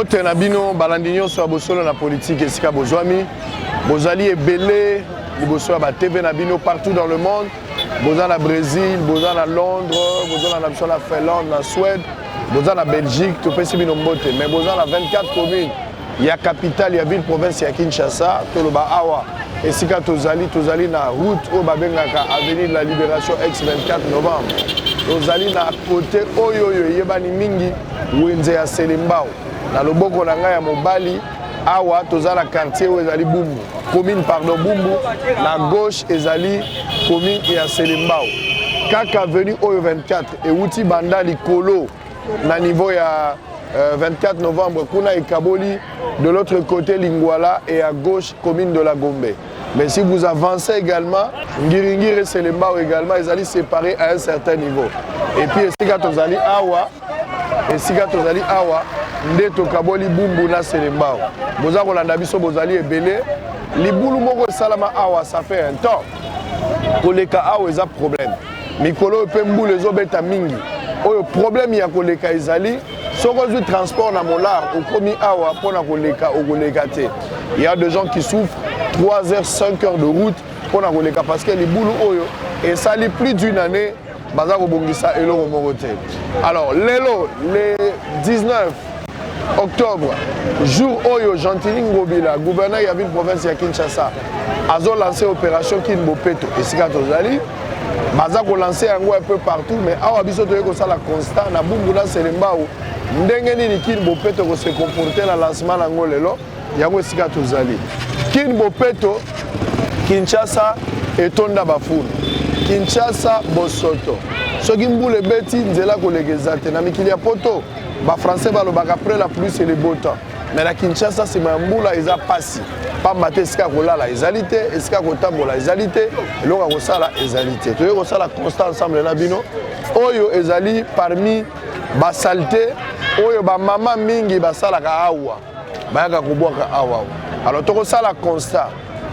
Mbote na bino balandinyo sur bosolo na politique esika bozwami bozali ebele liboso ba TV na bino partout dans le monde boza na Brésil boza na Londres boza na nation la Finlande na Suède boza na Belgique to pesi bino mbote mais boza na 24 communes ya capitale ya ville province ya Kinshasa to loba awa esika tozali na route o babengaka avenue de la Libération ex 24 novembre tozali na côté oyo yebani mingi wenze ya Selembao na loboko na ngai ya mobali awa tozala quartier où ezali Bumbu commune pardon Bumbu na gauche ezali commune ya Selembao kaka avenue oyo 24 et outi banda likolo na niveau ya 24 novembre kuna ekaboli de l'autre côté Lingwala et à gauche commune de la Gombe. Mais si vous avancez également, Ngiringiri et Selembao également, ils allaient séparer à un certain niveau. Et puis, Esika Tozali Awa, Ndeto Kaboli Bumbu na Selembao. Boza Rolanda Biso Bozali et Belé. Liboulou Moko Salama Awa, ça fait un temps. Koleka Awa, ils ont problème. Mikolo Pembou les Obeta Mingi. Le problème, il y a Koleka Izali. Si on a transport dans mon lard, au premier awa, il y a des gens qui souffrent 3 heures, 5 heures de route pour la parce que les boulots, et ça a plus d'une année, alors, le 19 octobre, jour Oyo, Gentili Ngobila, gouverneur de la ville province de Kinshasa, a lancé l'opération Kinbopeto et Sikatozali. Baza ko lancer un peu partout mais awa biso to yeko sala constant na Bumbu na Selembao ndenge nini Kinbopeto ko se comporter na lancement na ngolelo yango esika tozali Kinbopeto Kinshasa etonda bafuna Kinshasa bosoto soki mbule beti nzela ko legeza te na mikili ya poto ba français balobaka après la pluie c'est le beau temps mais la Kinshasa c'est mbula eza pasi pas maté esika kolala ezalité esika kotambola ezalité eloko kosala ezalité toyo kosala constant ensemble na bino oyo ezali parmi ba saleté oyo ba mama mingi basalaka awa bayaka kobwaka awa alors to kosala constat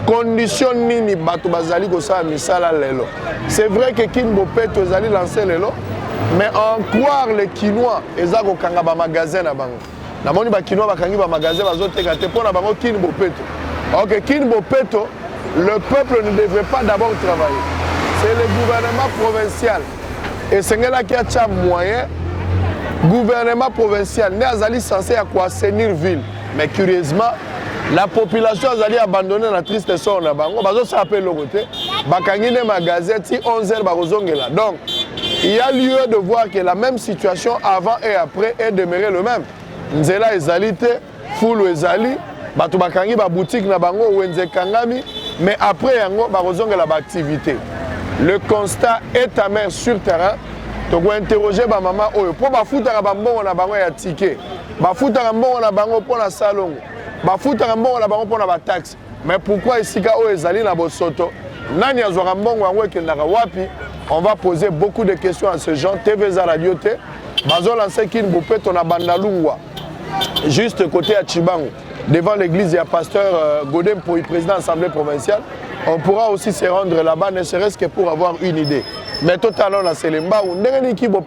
condition nini bato bazali kosala misala lelo c'est vrai que Kinbopeto ezali lancé lelo mais en croire les Kinois eza kokanga ba magasin na bango na moni ba Kinois bakangi ba magasin bazoteka te pona bango Kinbopeto. Ok, Kinbopeto, le peuple ne devrait pas d'abord travailler. C'est le gouvernement provincial. Et c'est là qui a un moyen. Gouvernement provincial n'est pas censé assainir la ville. Mais curieusement, la population a abandonné la triste sort. Ça appelle le côté. Bakangine magasin, 11h. Donc, il y a lieu de voir que la même situation avant et après est demeurée le même. Nzela ezalité, foule ezali. Bato bakangi ba boutique na bango wenze kangami mais après yango ba kozongela ba activité. Le constat est amer sur terrain. To ko interroger ba maman oyo po ba futaka ba mbongo na bango ya ticket. Ba futaka mbongo na bango po na salon. Ba futaka mbongo na bango po na ba taxe. Mais pourquoi esika oyo ezali na bosoto? Nani azwaka mbongo yango ekendaka wapi? On va poser beaucoup de questions à ce genre. TV za radio te. Bazo lancer Kinbopeto na Bandalungwa. Juste côté à Chibango. Devant l'église, il y a pasteur Godem pour le président de l'Assemblée provinciale. On pourra aussi se rendre là-bas, ne serait-ce que pour avoir une idée. Mais totalement, dans Selembao, on a dit qu'il y a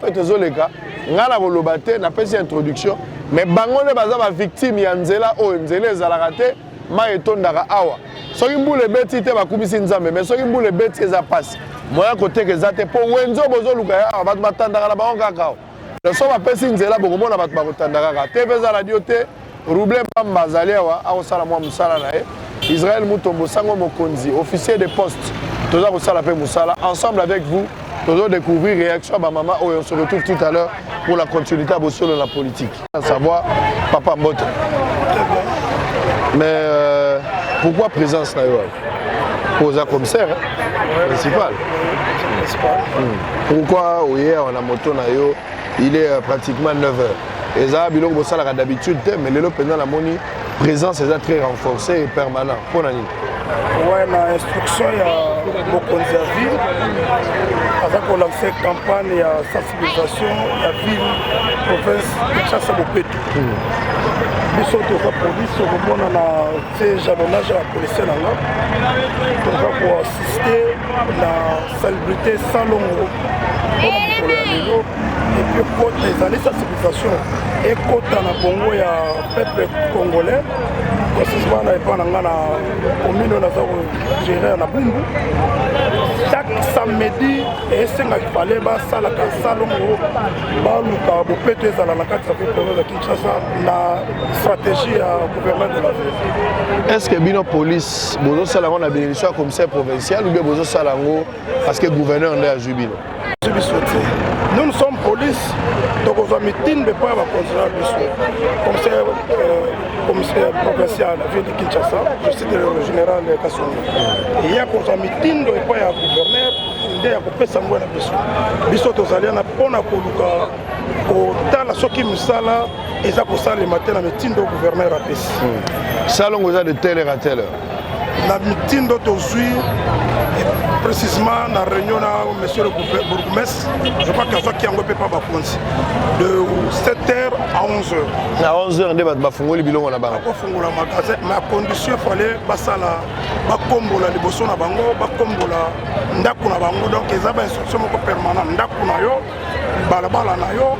une introduction. Mais bango ne baza ba victime ya nzela o nzela ezalakate ma etondaka awa. Soki mbule beti te bakumisi nzambe, mais soki mbule beti eza passe. Moya côté que zate po wenzo bozo luka ya ba batandaka na bango kaka. Le so ba pesi nzela bokomona ba batandaka ka. TV za radio te. Roublé Mbazalewa, Aosala Moussala Nae, Israël Moutombo Sango Mokonzi, officier de poste, Toza Moussala Pe Moussala, ensemble avec vous, Toza découvrir réaction à ma maman, où on se retrouve tout à l'heure pour la continuité de la politique. À savoir, Papa Mbote. Mais pourquoi présence Naïwa? Pour un commissaire principal. Pourquoi hier on a moto Naïo, il est pratiquement 9h. Et ça, d'habitude, mais le pendant la monnaie, présence est très renforcée et permanente. Pour l'année. Oui, l'instruction, il y a beaucoup de villes. Avec on a fait campagne, il y a sensibilisation, la ville, province Kinshasa Bopeto. Biso toza police okomona na te jalonnage ya policier na nga toza koassiste na salubrité salongo mpona mokolo ya lelo epuis ekota ezali sensibilisation ekota na bongo ya peuple congolais précisement na epa na nga na commune oyo naza kogérer na Bumbu. Chaque samedi esengaki fale basalaka salongo baluka Bopeto ezala na kati ya province ya Kinshasa na stratégie ya gouverneur de la ville. Est-ce que bino police bozosala yango na bénédiction ya commissaire provincial ou bien bozosala yango parce que gouverneur nde azwi bino? Nous sommes police, donc on a mis une de pas à commissaire provincial de la ville de Kinshasa, je cite le général Kassongo. Il y a qu'on a mis une de pas à gouverneur, il y a qu'on peut s'envoyer la mission. Biso tozaliana pona koluka kotala soki misala eza kosala le matin na mitindo gouverneur apesi. Salon oza de telle heure à telle heure. La mitindo tozui précisément dans la réunion avec monsieur le bourgmestre, je crois qu'il y a qui n'ont pas bakonzi de 7h à 11h. À 11h, on va faire le bilan. On va faire le magasin, mais à condition il fallait basala bakombola liboso na bango, bakombola ndaku na bango, donc ils avaient une instruction permanente ndaku na yo, balabala na yo,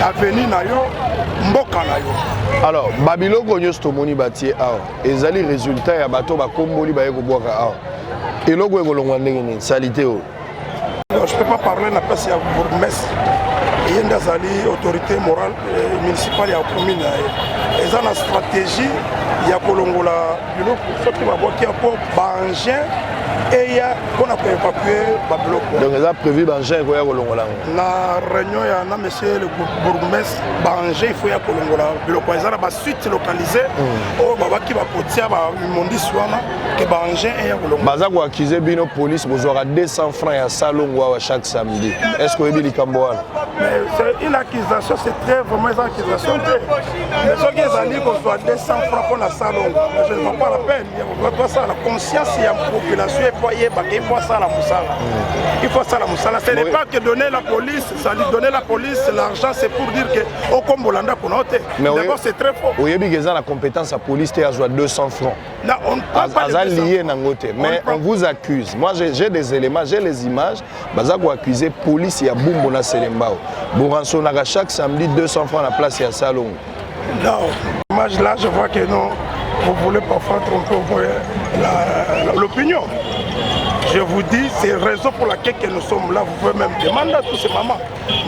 avenue na yo, mboka na yo. Alors, Babiloko nyosto moni bâti awa, ezali résultat ya bato bakomboli ba yeko boka awa. Et le gouvernement est salité. Je ne peux pas parler de la place de bourgmestre. Il y a une autorité morale municipale et commune. Ils ont une stratégie. Il y a ceux qui vont pour Bangin et il y a qu'on a évacuer Babylone. Donc ils ont prévu Bangin pour Kolongola. La réunion, il y a monsieur le bourgmestre Bangin, il faut y aller Kolongola. Ils ont une suite localisée. Oh, baba qui va potir, mondi suana que Bangin et Kolongola. Baza ko accuser bino police, vous aurez 200 francs à Salongo chaque samedi. Est-ce que vous avez dit Kamboa? C'est une accusation, c'est très vraiment une accusation. Mais ceux qui ont dit qu'on soit 200 francs pour la Salongo, je ne vois pas la peine. Il faut ça, la conscience, il y a une population. Il faut ça la moussala. Il faut ça la moussala. Ce n'est pas que donner la police, ça dit donner la police, l'argent c'est pour dire que au Combolanda qu'on a. D'abord c'est très faux. Oui, il y a la compétence à police, tu as 200 francs. Là, on ne parle pas de lié mais on vous accuse. Moi j'ai des éléments, j'ai les images. Baza ko accuser police ya Bumbu na Selembao. Boranso na chaque samedi 200 francs à la place ya Salongo. Non, là je vois que non. Vous voulez parfois tromper l'opinion. Je vous dis, c'est la raison pour laquelle nous sommes là. Vous pouvez même demander à tous ces mamans.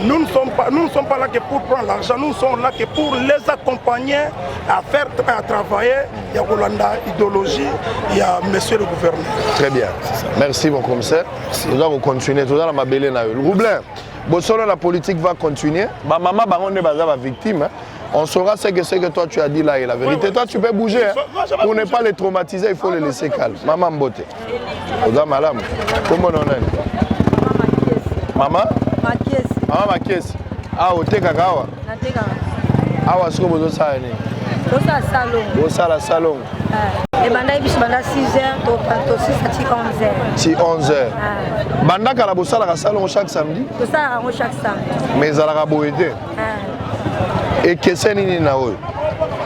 Nous ne sommes pas là que pour prendre l'argent, nous sommes là que pour les accompagner à travailler. Il y a l'idéologie, il y a monsieur le gouverneur. Très bien. Merci mon commissaire. Nous allons continuer. Nous allons m'abeler. Roublin, la politique va continuer. Ma maman, est victime. On saura ce que toi tu as dit là et la vérité. Toi tu peux bouger. Pour ne pas les traumatiser, il faut les laisser calmes. Maman Mbote. Oza Malam. Comment on est? Maman? Maman Makiesi. Ah, au Tekakawa. Awa siko bozo sa ni. Boza salon. Boza salon. Et banda biso banda 6h to 6h 11h. Si 11h. Banda kala bosala ka salon chaque samedi. Bosala ka chaque samedi. Mais ala boete. Et que c'est nini na oyo?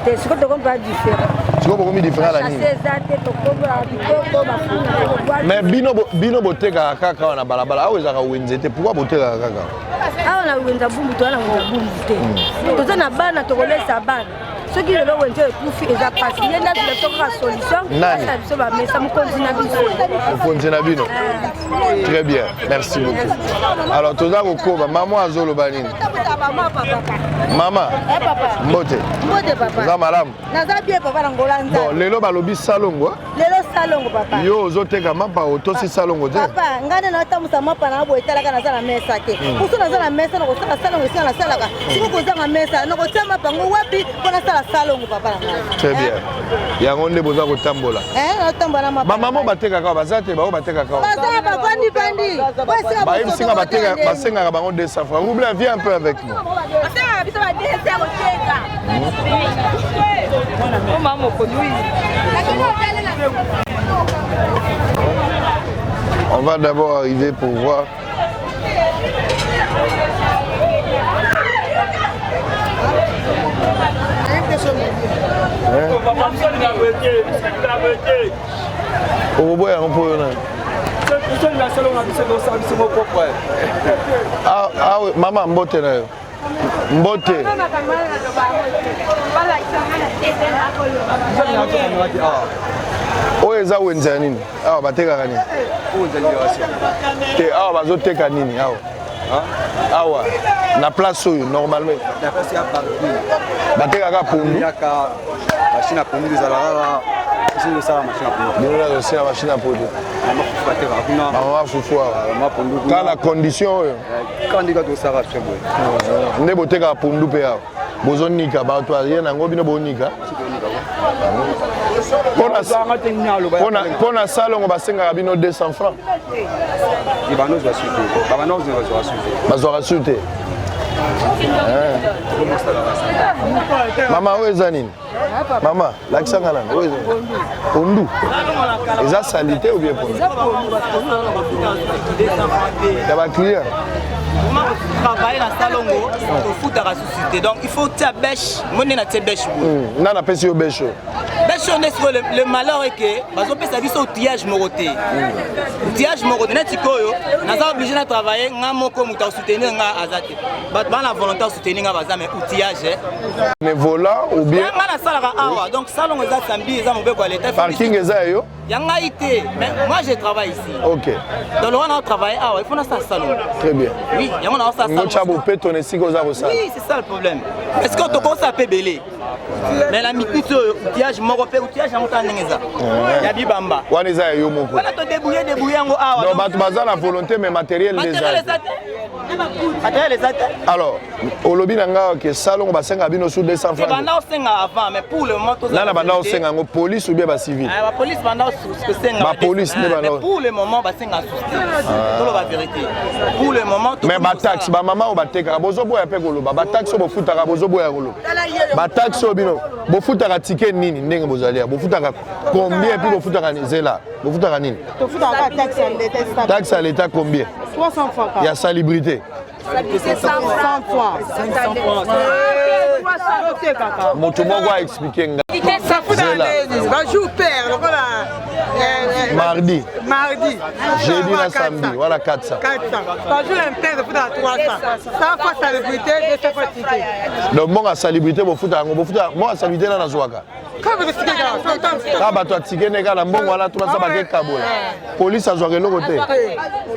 C'est ce que tu comprends différent. Tu comprends différent la nini? Mais bino boteka kaka na balabala awo ezaka wenzete pourquoi boteka kaka? Awa na wenza bumbu to na wenza bumbu te. Toza na bana to kolesa bana. Ce qui est là, c'est que les appareils, il y a une solution. Très bien, merci beaucoup. Alors, tout ça, maman a zolo banine. Maman, mbote. Za malam. Bon, lelo balobi salongo. Lelo salongo papa. Yo zoteka mapa otosi salongo te. Papa, ngane na tamusa mapa na bo etala kana za mesa ke. Kuso na za mesa na ko sala salongo isi na sala ka. Siko ko za mesa na ko tsama pango wapi pona sala salongo papa. Très bien. Yango nde boza ko tambola. Na tambola mapa. Maman bateka ka bazate ba bateka ka. Bazate ba bandi bandi. Ba im singa bateka basenga bango 200 francs. Roublin, viens un peu avec nous. On va d'abord arriver pour voir. okoboya ngo mpo yo nani mama mbote na yo mbote oyo eza wenze ya nini awa batekaka nini te awa bazoteka nini awa na place oyo normalement batekaka pundu bino nazosala machine ya pundu mama fufu awa ka na condition oyo nde botekaka pundu mpe awa bozonika bato aye nango bino bonika mpo na salongo basengaka bino 200 francs bazwaka su te mama oyo eza nini mama lakisanga nani oyo eza pondu eza salite ou bien pondu ya baclient travailler dans salongo to futa la société donc il faut ta bêche monnaie na te bêche na na pesi yo bêche bêche on est le malheur est que bazo pesa biso outillage moroté outillage moroté na tikoyo naza obligé na travailler nga moko muta soutenir nga azate bat ba la volonté soutenir nga bazame outillage ne volant ou bien nga na sala awa donc salongo za sambi za mobeko à l'état parking eza yo yanga ité mais moi je travaille ici OK dans le on travaille awa il faut na ça salon très bien oui yanga na ça salon oui c'est ça le problème est-ce que tu commences à payer mais la micute outillage moko pe outillage en temps ngeza ya bibamba wana eza yo moko wana to débrouiller ngo awa donc bato baza la volonté mais matériel déjà alors olobi na nga que salon basenga bino sous 200 francs banda osenga avant mais pour le moment to là banda osenga ngo police ou bien ba civil ba police banda osenga ba police ne banda pour le moment basenga sous to la vérité pour le moment mais ba taxe ba mama o bateka bozo boya pe koloba ba taxe bo futaka bozo boya koloba ba taxe bino bo futaka ticket nini ndenge bozalia bo futaka combien puis bo futaka zela bo futaka nini to futaka taxe à l'état taxe à l'état combien 300 francs il y a salubrité 100 francs moto moko a expliqué nga jour père mardi jeudi na quatre samedi voilà 400 par jour interne futa 300 ça fois salubrité de cette fois ticket donc mon salubrité bo futa ngo bo futa mo salubrité na nazwaka ka bato atike ne kala mbongo wana tunasa bake kabola police azwaka eloko te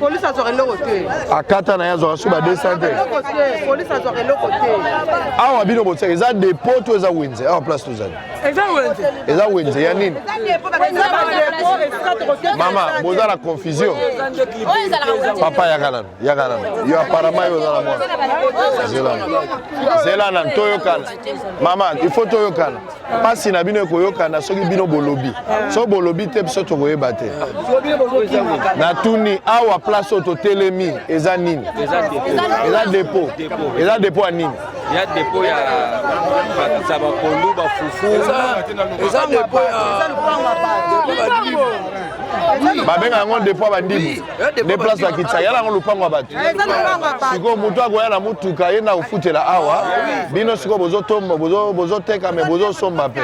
police azwaka eloko te akata na ye azwaka so ba 200 te police azwaka eloko te awa bino botseka eza dépôt to eza wenze awa place tozali eza wenze ya nini mama boza na confusion papa yaka nano yo apparemment yo oza na mwana zela nano toyokana mama il faut toyokana pasi na bino ekoyokana soki bino bolobi so bolobi te biso tokoyeba te na tuni awa place oyo totelemi eza nini eza dépôt ya nini ya dépôt ya bakisa bapondu bafufu eza dépôt babenga yango dépôt ya bandibu de place bakitisa yala yango lupango ya bato sikoyo moto akoya na motuka ye na kofutela awa bino sikoyo bozotomba bozoteka me bozosomba mpe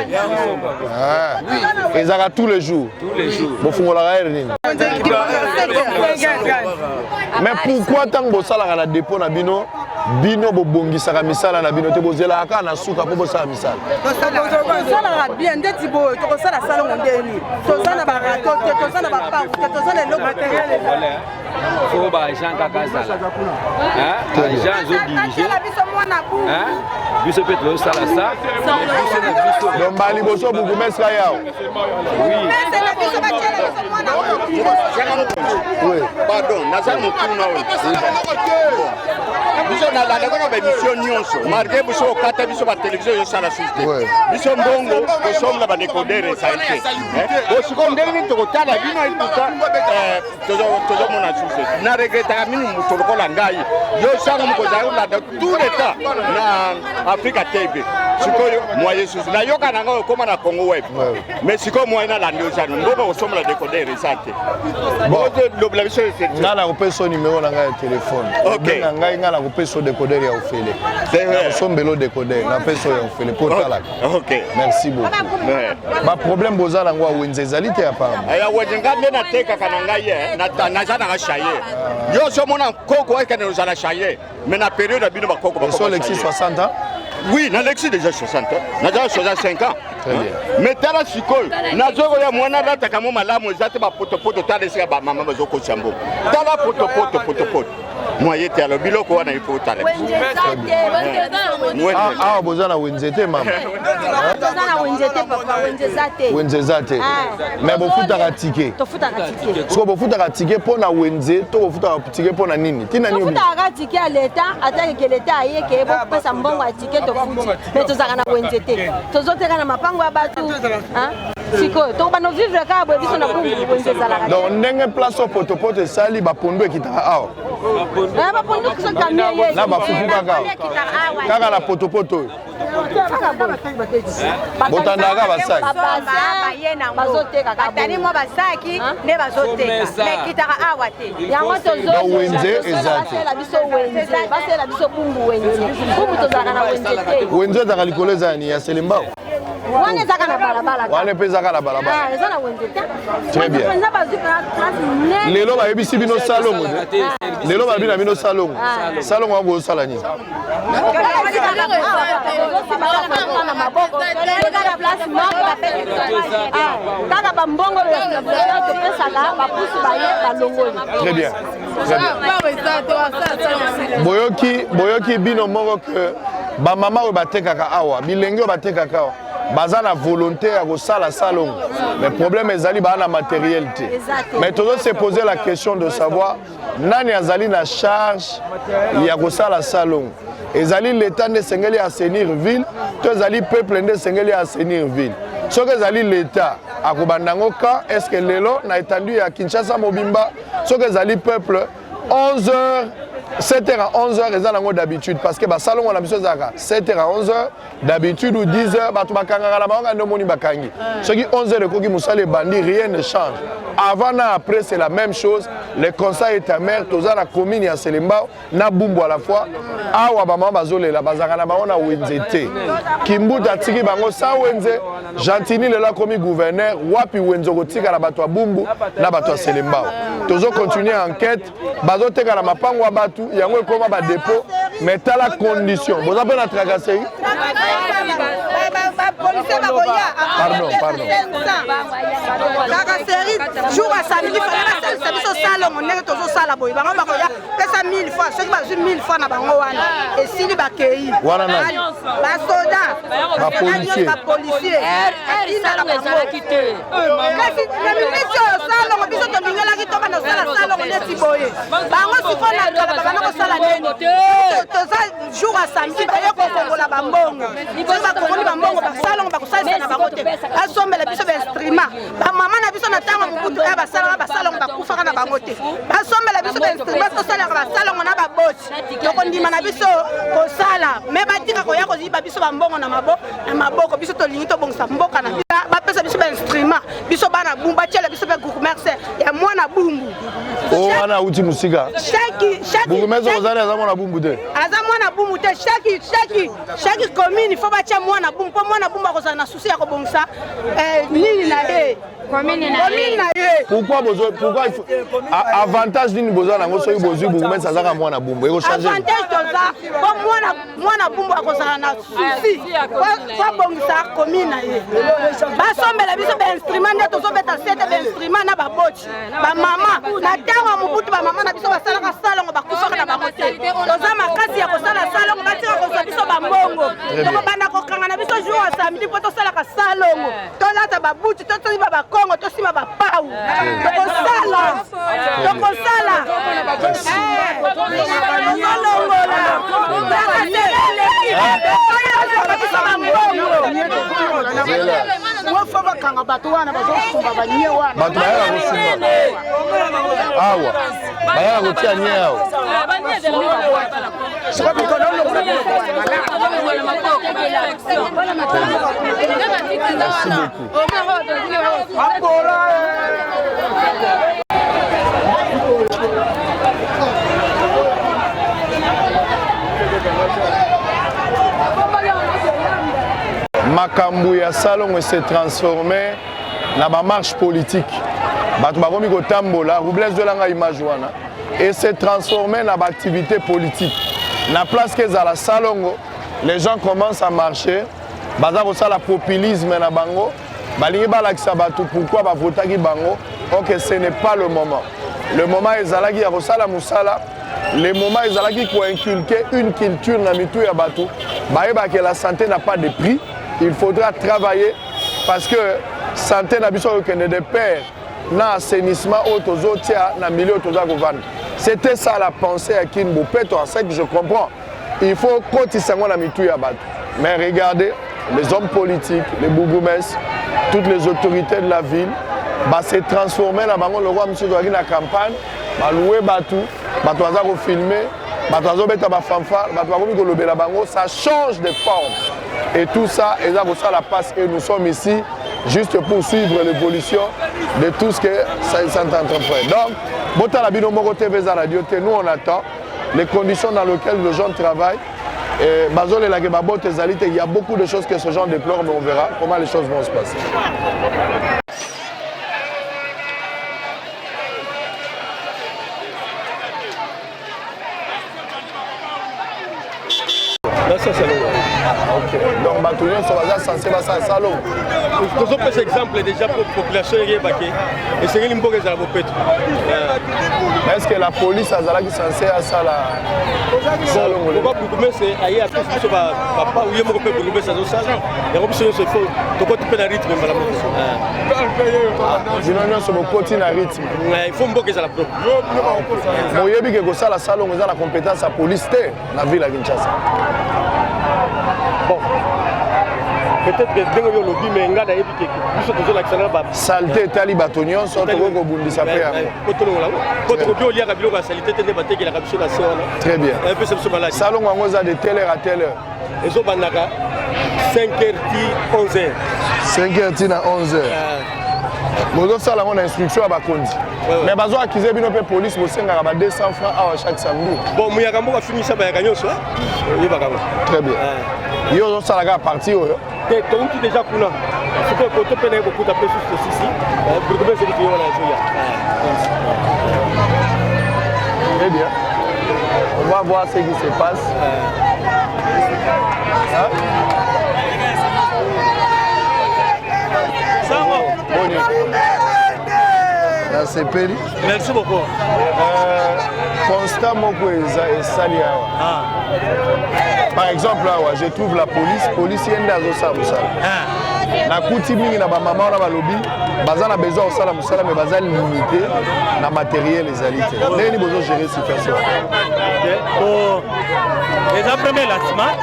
ezalaka tous les jours bofungolaka ere nini mais pourquoi ntango bosalaka na dépôt na bino bobongisaka misala na bino te bozelaka kaka na suka mpo bosala misala tosalaka bien ndeti boye tokosala salongo ndeni toza na barato te toza na bapaku te toza na eloko fo baagent kaka azala agent azodirige biso mpe tozosala sa donc baliboso bukumesika yawo pardon naza motuna oyo biso nalandaka baémission nyonso marke biso okata biso batelevizio ezosala susu te biso mbongo tosomla badécodere ezali te bosiko ndenge nini tokotala bino eputa tozomona susu na regretaka mini moto lokola ngai yo sango mokozali kolanda tout le temps na africa tv sikoyo moye susu nayoka na ngai okóma na congo web mais sikoyo moye nalandi ozano mbongo kosomla décoder resate. Bon, l'obligation c'est nga na kopesa numéro na ngai ya téléphone. OK. Nga na kopesa décodeur ya ofele. C'est vrai. Sombelo décodeur na peso ya ofele pour tala. OK. Merci beaucoup. Ba problème boza na ngwa wenze ezali te apparemment. Aya wenzenga nde nateka kana ngai naza na chaye. Yo so mona koko eka ne uzala chaye. Mais na période ya bino ba koko ba. Sur Lexi 60 ans. Oui, na Lexi déjà 60 ans. Na déjà 65 ans. Très bien. Mais tala sikoyo. Na zoko ya mwana data kama malamu ezate ba poto tala sika ba mama bazoko chambo. Tala poto. Moye te alo biloko wana ipo tala. Ah boza na wenzete mama. Boza na wenzete papa, wenzete. Wenzete. Mais bofutaka ticket. Tofutaka ticket. Siko bofutaka ticket pona wenze to bofutaka ticket pona nini? Tina nini? Tofutaka ticket ya leta, atake ke leta ayeke bo pesa mbongo ya ticket tofuti. Mais tozaka na wenzete. Tozoteka na mapango ya batu. Hein? Siko, to bano vivre ka bo biso na kumbu wenzezala. Donc ndenge place au poto esali ba pondo ekitaka awa. Ba pondo kiso kamie ye. Na ba fufu kaka. Kaka na poto. Botandaka basaki. Batani mo basaki ne bazoteka. Mekitaka awa te. Yango tozo wenze ezate. Biso wenze. Basela biso bumbu wenze. Bumbu tozaka na wenze te. Wenze ezaka likolo ezani ya Selembao. Wana ezaka na balabala. Wana ezaka na balabala. Eza na wenze te. Très bien. Lelo bayebisi bino salongo te. Lelo babi na bino salongo. Salongo wango osala nini? Kaka bambongo topesaka bapusu baye balongoli. Très bien. Boyoki bino moko que ba mama oyo batekaka awa bilenge oyo batekaka awa baza na volonté ya kosala salongo mais problème ezali baa na matériel te mais toujours se poser la question de savoir nani azali na charge ya kosala salongo ezali l'état nde esengeli assainir ville to ezali peuple nde esengeli assainir ville soki ezali l'état akobanda yango ka est-ce que lelo na étendue ya Kinshasa mobimba soki ezali peuple 11h 7h à 11h eza nango d'habitude parce que basalongo na biso ezaka 7h à 11h d'habitude ou 10h bato bakangaka na bango nde omoni bakangi soki 11h ekoki mosala ebandi rien ne change avant na après c'est la même chose le conseil est amer toza na commune ya Selembao na Bumbu à la fois awa bamama bazolela bazaka na bango na wenze te Kimbuta atiki bango sa wenze Gentini lelo akomi gouverneur wapi wenze kotika na bato ya Bumbu na bato ya Selembao tozo continuer enquête bazoteka na mapango ya batu yango ekoma ba dépôt mais tala condition boza pe na tracasserie pardon tracasserie jour à samedi fallait ça biso salongo ndenge tozosala boye bango bakoya pesa 1000 fois soki bazwi 1000 fois na bango wana esili bakei wana nani basoda bapolisier kasi na miniti oyo salongo biso tolingelaki toka na osala salongo neti boye bango siko na kala babana kosala nini toza jour à samedi baye kokongola bambongo soki bakongoli bambongo basalongo bakosalisa na bango te basombela biso bainstrument bamama na biso na ntango mobutu oyo basalongo bakufaka na bango te basombela biso bainstrument tosalaka basalongo na baboti tokondima na biso kosala me batika koya koziba biso bambongo na maboko biso tolingi tobongisa mboka na bapesa biso bainstrument biso bana bumbu batiela biso mpe gouverneure ya mwana bumbu wana uti musika bukumezo kozali aza mwana bumbu te aza mwana bumbu te chaque commune fo batia mwana bumbu mpo mwana bumbu akozala na susi ya kobongisa nini na ye commune na ye pourquoi avantage nini boza nango soki bozwi bukumesi azaka mwana bumbu ekochange avantage toza po mwana bumbu akozala na susi po abongisa commune na ye basombela biso bainstrument nde tozobeta sete bainstrument na baboti bamama na ntango ya mobutu bamama na biso basalaka salongo bakufaka na bango te toza makasi ya kosala salongo batika kozwa biso bambongo tokobanda kokanga na biso jour ya samedi mpo tosalaka salongo tolata babuti tosiba bakongo tosima bapau tokosala bakanga bato wana bazosumba banie wana bato bayaka kosumba awa bayaka kotia nie awa makambo ya salongo s'est transformé na ba marche politique bato bakomi kotambola Robles de langa image wana et s'est transformé na ba activité politique na place que za la salongo les gens commencent à marcher baza kosala populisme na bango balingi balakisa bato pourquoi bavotaki bango ok ce n'est pas le moment ezalaki ya kosala musala le moment ezalaki koinculquer une culture na mitu ya bato bayeba que la santé n'a pas de prix. Il faudra travailler parce que santé n'a besoin de pair, na assainissement autozotia na milieu autozagovan. C'était ça la pensée à Kinbo Peto, c'est que je comprends. Il faut cotisango na mitu ya bato. Mais regardez, les hommes politiques, les bourgmestres, toutes les autorités de la ville, bah s'est transformé na bango le roi monsieur Douari na campagne, bah louer batou, bato azako filmer, bato azobeta ba fanfare, bato bakomi kolobela bango, ça change de forme. Et tout ça, ça la passe et nous sommes ici juste pour suivre l'évolution de tout ce que ça est en train de faire. Donc, nous on attend les conditions dans lesquelles les gens travaillent. Il y a beaucoup de choses que ce genre déplore, mais on verra comment les choses vont se passer. Okay. Donc, Batouillon, ça va censé passer à salon. Nous avons pris exemple déjà pour la population et c'est une bonne raison pour Petro. Est-ce que la police a censé à ça la salon? On va beaucoup c'est ailleurs après ce papa ou yemo peut beaucoup ça ça. Et comme c'est faux. Donc tu peux la rythme madame. Je n'ai sur mon côté na rythme. Il faut mboka ça la propre. Bon yebi que ça la salon ont la compétence à police na ville à Kinshasa. Bon. Peut-être que dès que le lobby mais ngada yebi que biso tozo la kisana ba saleté tali batonion so to ko bundisa pe yango. Koto ko lia kabilo ka saleté tende bateki la kabiso na sona. Très bien. Un peu c'est ce malade. Salon wango za de telle heure à telle heure. Ezo bandaka 5h 11h. 5h na 11h. Bozo sala on instruction à bakondi. Mais bazo accuser bino pe police bo senga ba 200 francs à chaque samedi. Bon muyaka moko fini ça ba yakanyoso. Yebaka. Très bien. Yo zo sala ka parti oyo. Te tonki déjà kuna. C'est que koto pena beaucoup d'appels sur ceci. Pour que c'est qui on a joué. Très bien. On va voir ce qui se passe. Merci beaucoup. Constat moko et sali awa. Par exemple je trouve la police yende azosa musala. Na kuti mingi na ba maman na ba lobby baza na besoin osala musala mais baza limité na matériel ezali te. Ndeni bozo gérer situation. Pour les premiers lancements,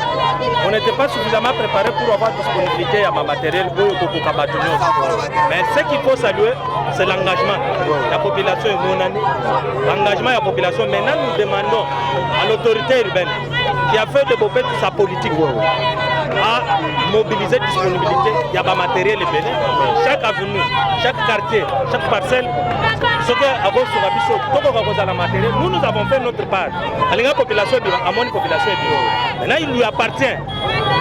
on n'était pas suffisamment préparé pour avoir disponibilité à ma matériel. Mais ce qu'il faut saluer, c'est l'engagement de la population. L'engagement de la population. Maintenant, nous demandons à l'autorité urbaine qui a fait de Bopet sa politique à mobiliser disponibilité. Il y a des matériel belé. Chaque avenue, chaque quartier, chaque parcelle. Nous, nous avons fait notre part. La population, à mon population, maintenant il lui appartient,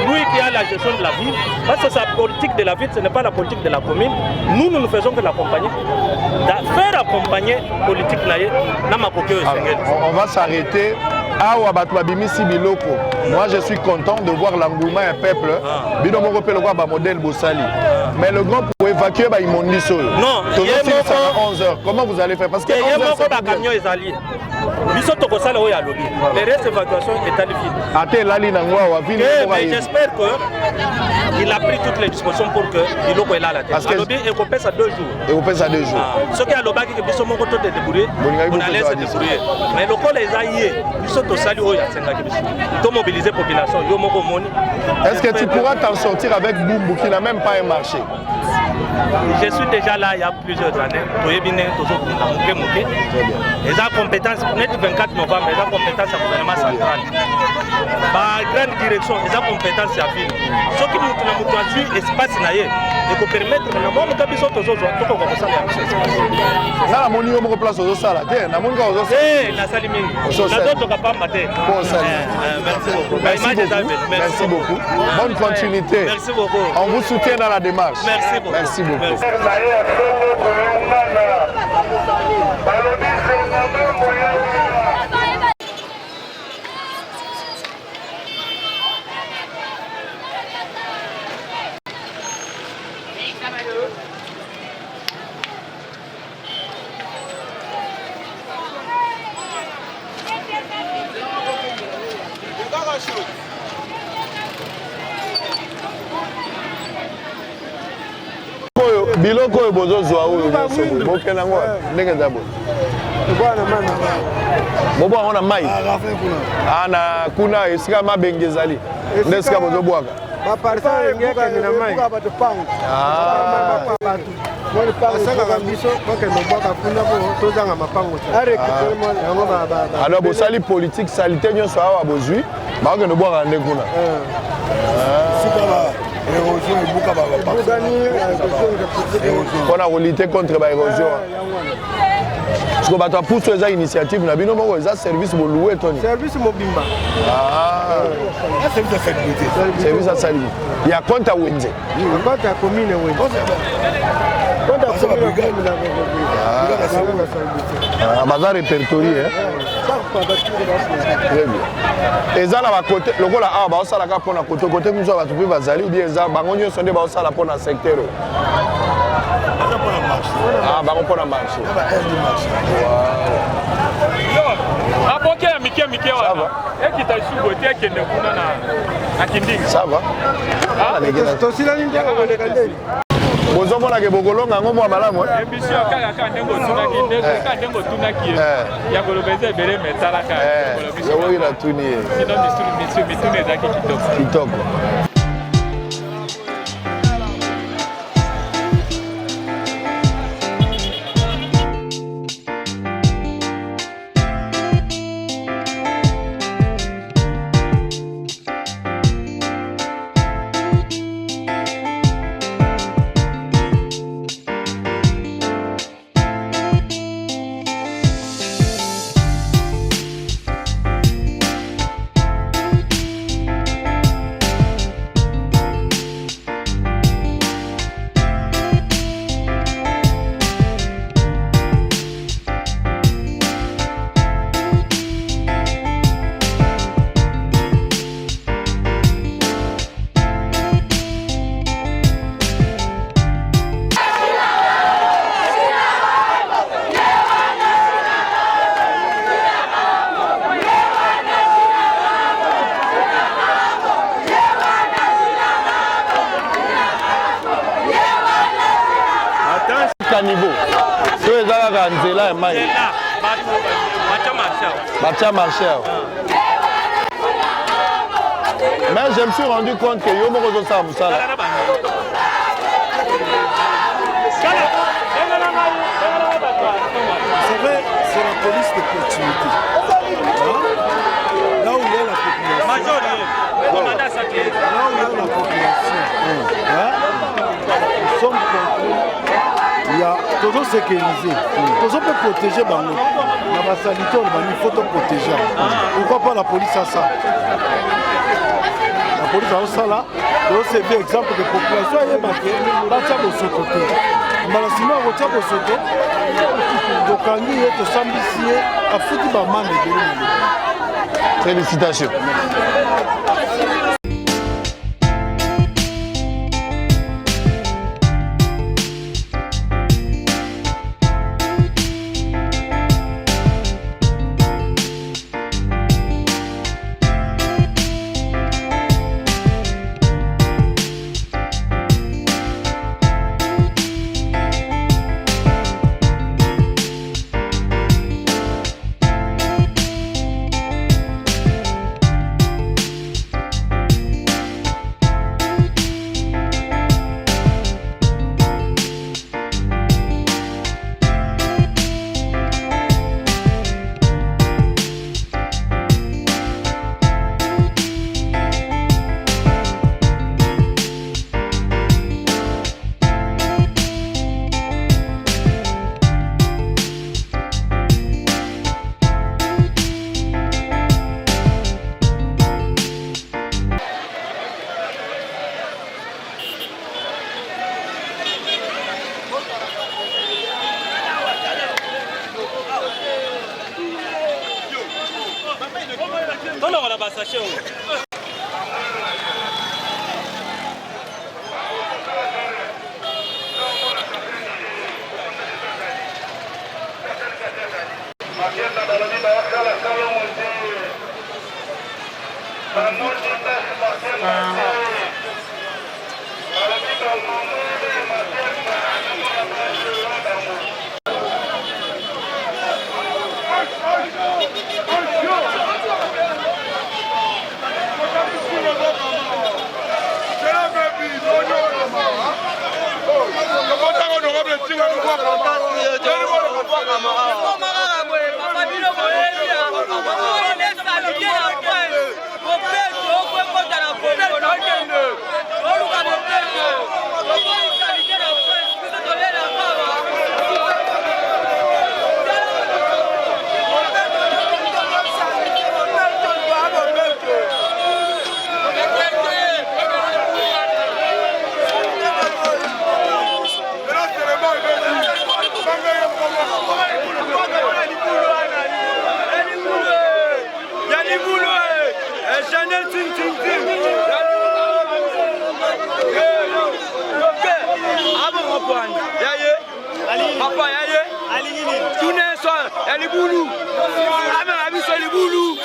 lui qui a la gestion de la ville, parce que sa politique de la ville, ce n'est pas la politique de la commune. Nous, nous ne faisons que l'accompagner. Faire accompagner la politique, on va s'arrêter. Moi je suis content de voir l'engouement du peuple. Mais le grand pour évacuer l'immondice. Non, il y a 11h. Comment vous allez faire? Parce que les restes d'évacuation est à l'effet. Mais j'espère qu'il a pris toutes les dispositions pour que il est là la tête. Parce que il compte à 2 jours. Il compte à 2 jours. Ce qui a l'objet que nous sommes de débrouiller, on allait se débrouiller. Mais le col les aïeux, nous sommes au salut où il y a 5 ans. Mobiliser la population. Est-ce que tu pourras t'en sortir avec Boumbo qui n'a même pas un marché? Je suis déjà là il y a plusieurs années. Les compétences, pour le 24 novembre, les compétences au gouvernement central. La grande direction, les compétences à ville. Ce qui nous traduit l'espace naïe, et pour permettre de nous montrer que nous sommes tous na moni yo moko place aux sala te na moni ka aux sala na sali mingi na d'autres pas maté merci beaucoup bonne continuité merci beaucoup on vous soutient dans la démarche merci beaucoup biloko oyo bozozwa oyo bokende yango ndenge eza boye bobwaka yango na mai na kuna esika mabenge ezali nde esika bozobwaka alors bosali politique salite nyonso awa bozwi bakokende bwaka nde kuna mpona kolite contre baérosion parceke bato ya puso eza initiative na bino moko eza service boluwe toni service mobimba service ya salimi ya compte ya wenze compte ya commune wenze baza répertorie très bien eza na bakote lokola awa baosalaka mpona kote mosu ya bato mpe bazali ubie eza bango nyonso nde baosala mpona secteur oyo bango mpona marché aboke ya mike wana ekita isugo te ekende kuna na kindingi ça va tosilani nde koleka nde bozomonake bokolonga yango mwa malamu émission kaka ndenge otunaki ya koloba eza ebele metalaka oyo natuni ye sino mituni ezaki kitoko niveau so eza kaka nzela ya mai batia marché awa mais je me suis rendu compte que yo moko ozosala mosala c'est vrai c'est la police de proximité là où il y a la population là où il y a la population nous sommes contre il y a toujours sécurisé, toujours peut protéger Bango. La basalité, il faut te protéger. Pourquoi pas la police à ça? La police a ça là, c'est un exemple de population. Il y a marqué, Batia Bosoto. Malasima Rotia Bosoto, donc quand il est au Sambisier, à foutu Baman et félicitations. basache oyo. Papa, tout n'est pas, elle est boulou. Ah, mais la vie, c'est les boulous.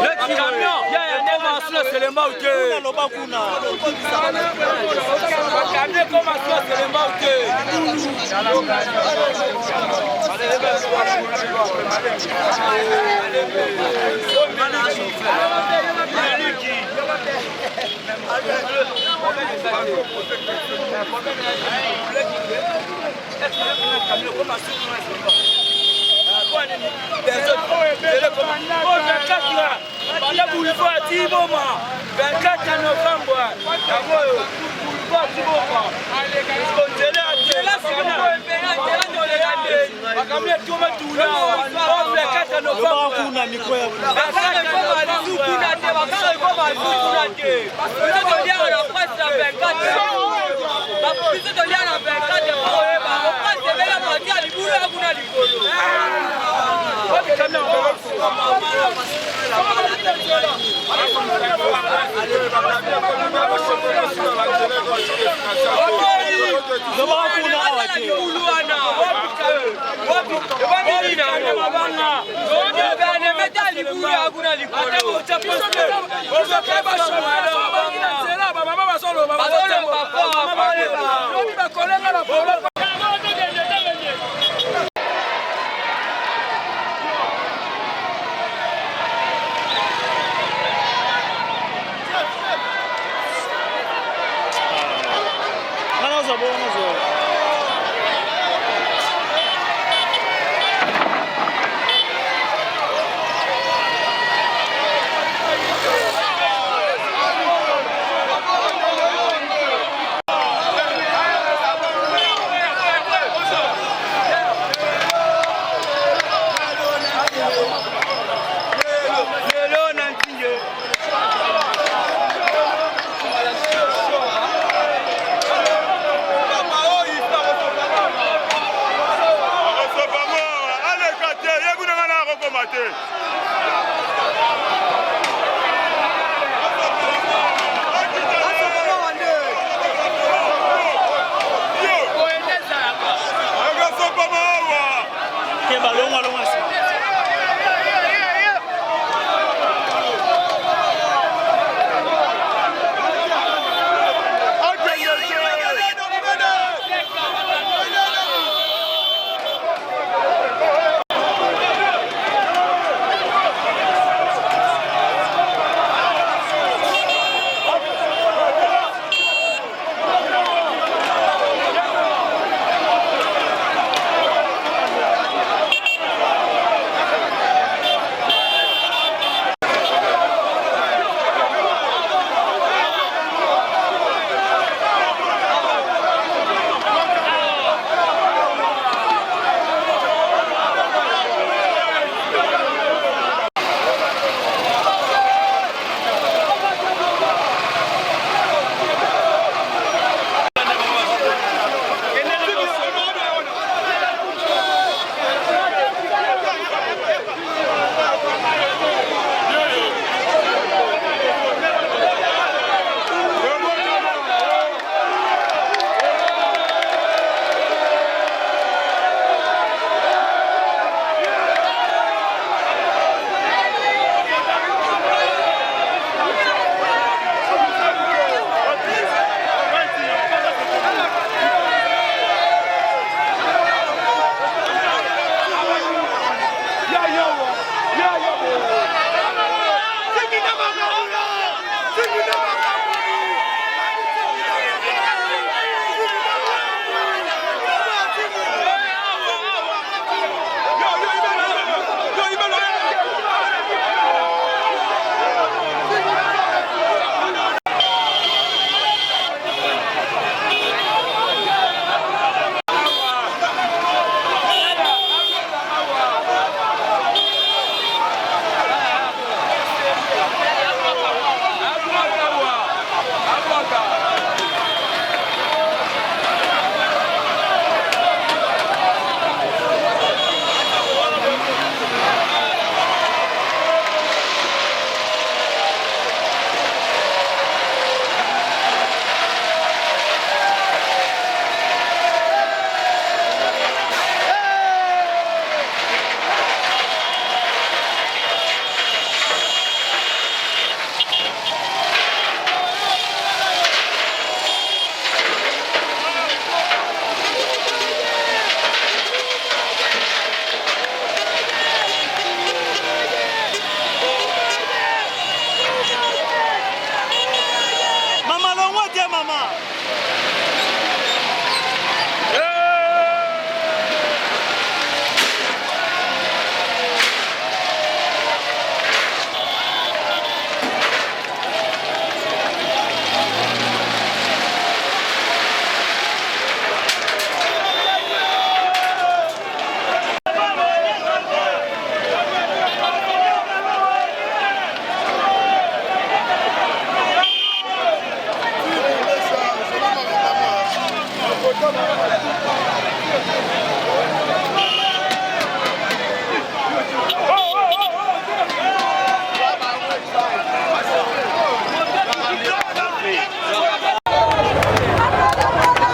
Le camion, il y a un c'est le mal que le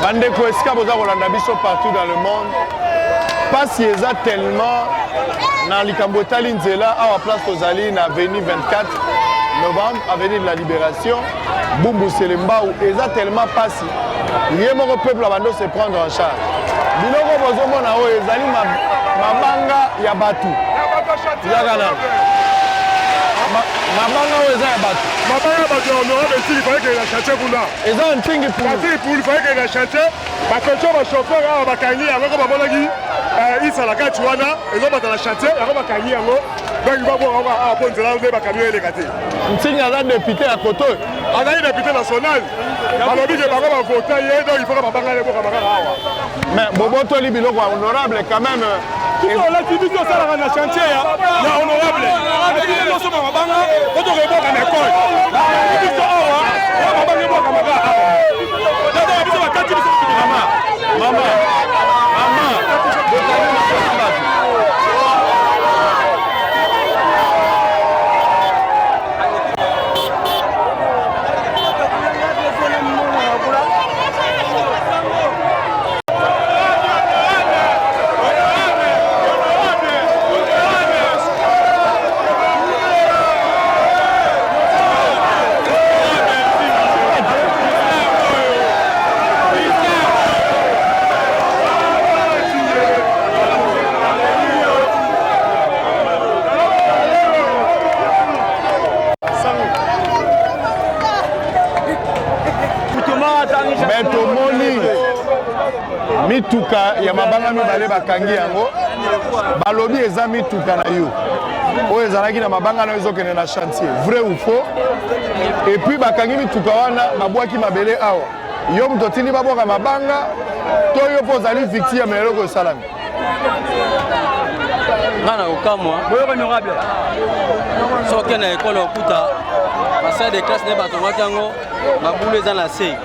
Bandeko esika boza kolanda biso partout dans le monde. Pasi eza tellement na likambo etali nzela awa place tozali na avenue 24 novembre avenue de la Libération Bumbu Selembao eza tellement pasi ye moko peuple abando se prendre en charge. Biloko bozomona oyo ezali mabanga ya batu yakana mabanga oyo eza ya batu honorable esili fallait que la chantier kuna eza ntingi pour il fallait que la chantier bakonzo bachauffeur awa bakangi yango ko bamonaki isalaka ti wana ezobata na chantier yango bakangi yango donc babonga awa mpo nzela nde bakamio eleka te ntingi aza député ya koto azali député national balobi ke bango bavota ye donc il faut ka babanga leboka makaka awa mais bobotoli biloko ya honorable quand même olati biso osalaka na chantier ya honorable atiki tosoma mabanga otokoboka na ekole biso awa mabanga eboka makaka awa biso bakati biso mama mituka ya mabanga mibale bakangi yango balobi eza mituka na yo oyo ezalaki na mabanga na ezokende na chantier vrai ou faux et puis bakangi mituka wana babwaki mabele awa yo moto otindi babwaka mabanga to yo mpo ozali victime ya eloko esalami nga na kokamwa boyo honorable soki na ekole okuta basale de classe nde batongaki yango mabulu eza na se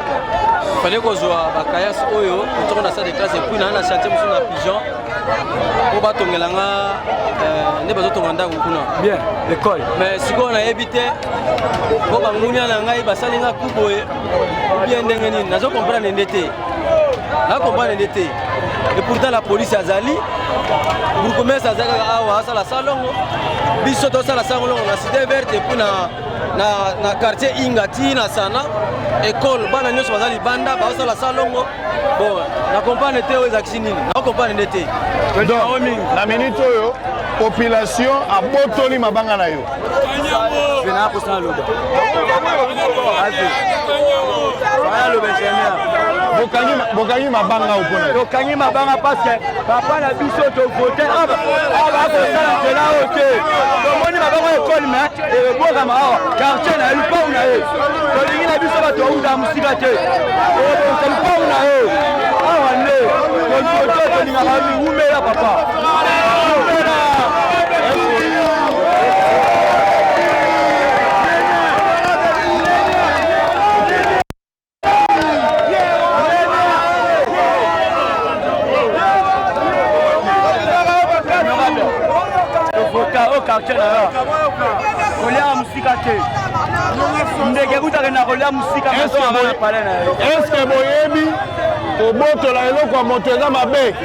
fallait kozwa bakayasi oyo otoko na salle de classe epuis na chantier mosusu na pigeon po batongelanga nde bazotonga ndako kuna bien l'école mais sikoyo nayebi te po bangunia na ngai basalinga kuboye bien ndenge nini nazokomprendre nde te nakomprendre nde te et pourtant la police azali bourgmestre azali kaka awa asala salongo biso tosala salongo na cité verte epuis na quartier ingati na sana école bana nyonso baza libanda bazosala salongo bon na comprendre te oyo ezakisi nini na comprendre te na minute oyo population abotoli mabanga na yo bokangi mabanga opona tokangi mabanga parce que papa na biso tovote bakosala nzela oyo te tomoni mabanga ekole me ebokama awa quartier na lupau na ye tolingi na biso bato auta mosika te ebonisa lupau na ye awa nde tovote tolingaka miwumela papa quartier na yo kolia musika te ndenge kutaka na kolia musika na pale na yo est-ce que boyebi kobotola eloko ya moto eza mabe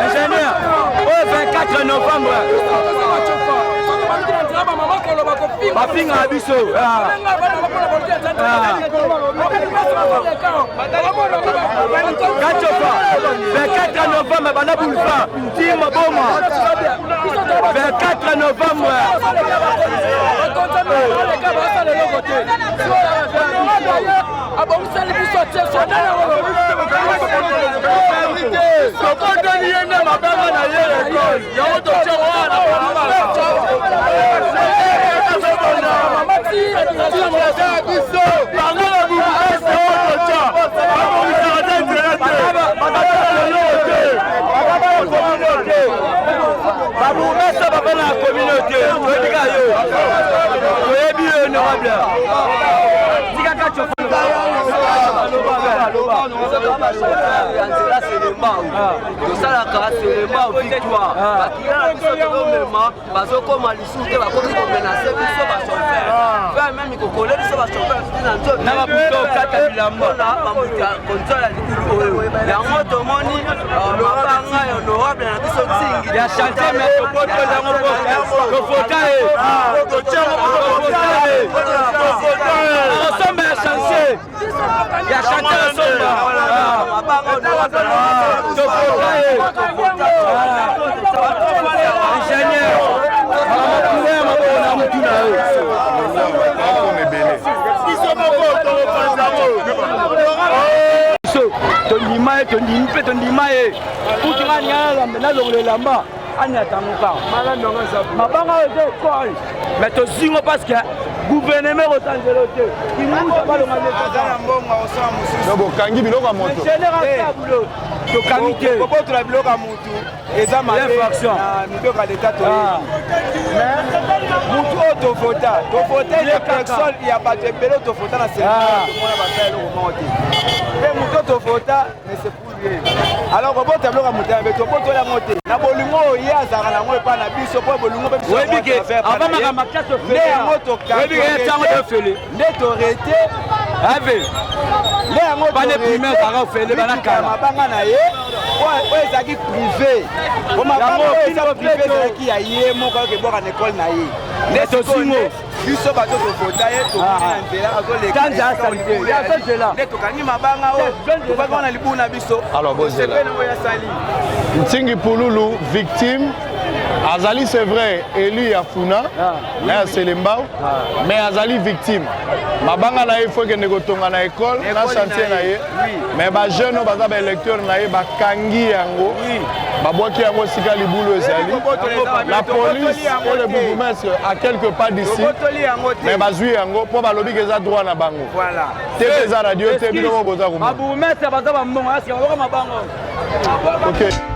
ingénieur au 24 novembre bafinga na biso kachofa 24 novembre bana boulevard timo boma 24 novembre abongiseli biso te sokotoni yende mabanga na ye ekole yango totie wana yo toyebi yo honorable tikaka tosalaka selema victoire bakila na biso tokomema bazokoma lisusu te bakomi komenase biso bachauffeur fe meme kokole biso bachauffeur na nzoto na babuto okata bilamba na bamuta konzola likulu oyo yango tomoni mabanga honorable na biso ntingi ya chantier me tobotolango tofota ensemble ya chantier ya chantier ensemble mabanga honorable ingénieur tondima ye tondimi mpe tondima ye utingani nazongolelamba ani atangoka mabanga oyo eza ekole mais tozingo parce que gouvernement kosanzelo te kimusa balonga bokangi biloko ya moto tokangi te kobotola biloko ya mutu eza mabe na mibeko ya leta toyebi mutu oyo tofota ile personne ya bato ebele tofota na semona basala eloko moko te mpe mutu oyo tofota mais c'est pour lui alors kobota biloko ya mutu yabe tobotola yango te na bolingo oyo ye azalaka nango epai na biso mpo bolingo mpe biso yango tokangi nde torete ave nde yango mabanga na ye oyo ezalaki privé po mabanga oyo eza privé ezalaki ya ye moko oyoki eboka na ekole na ye nde tosingo biso bato tofota ye tokuni na nzela azoleka nde tokangi mabanga oyo tofaki wana libumu na biso osepene oyo yasali Ntingi Pululu, victime. Azali, c'est vrai, élu ya Funa, na Selembao, mais Azali victime. Mabanga na ye faut que negotonga na école, na chantier na ye. Mais ba jeune baza ba électeur na ye ba kangi yango. Ba boki yango sika libulu ezali. La police et le bourgmestre à quelques pas d'ici. Mais bazui yango po ba lobi keza droit na bango. Voilà. Te za radio te bino boza ko. Ba bourgmestre baza ba mbongo, asi ba mabanga. OK.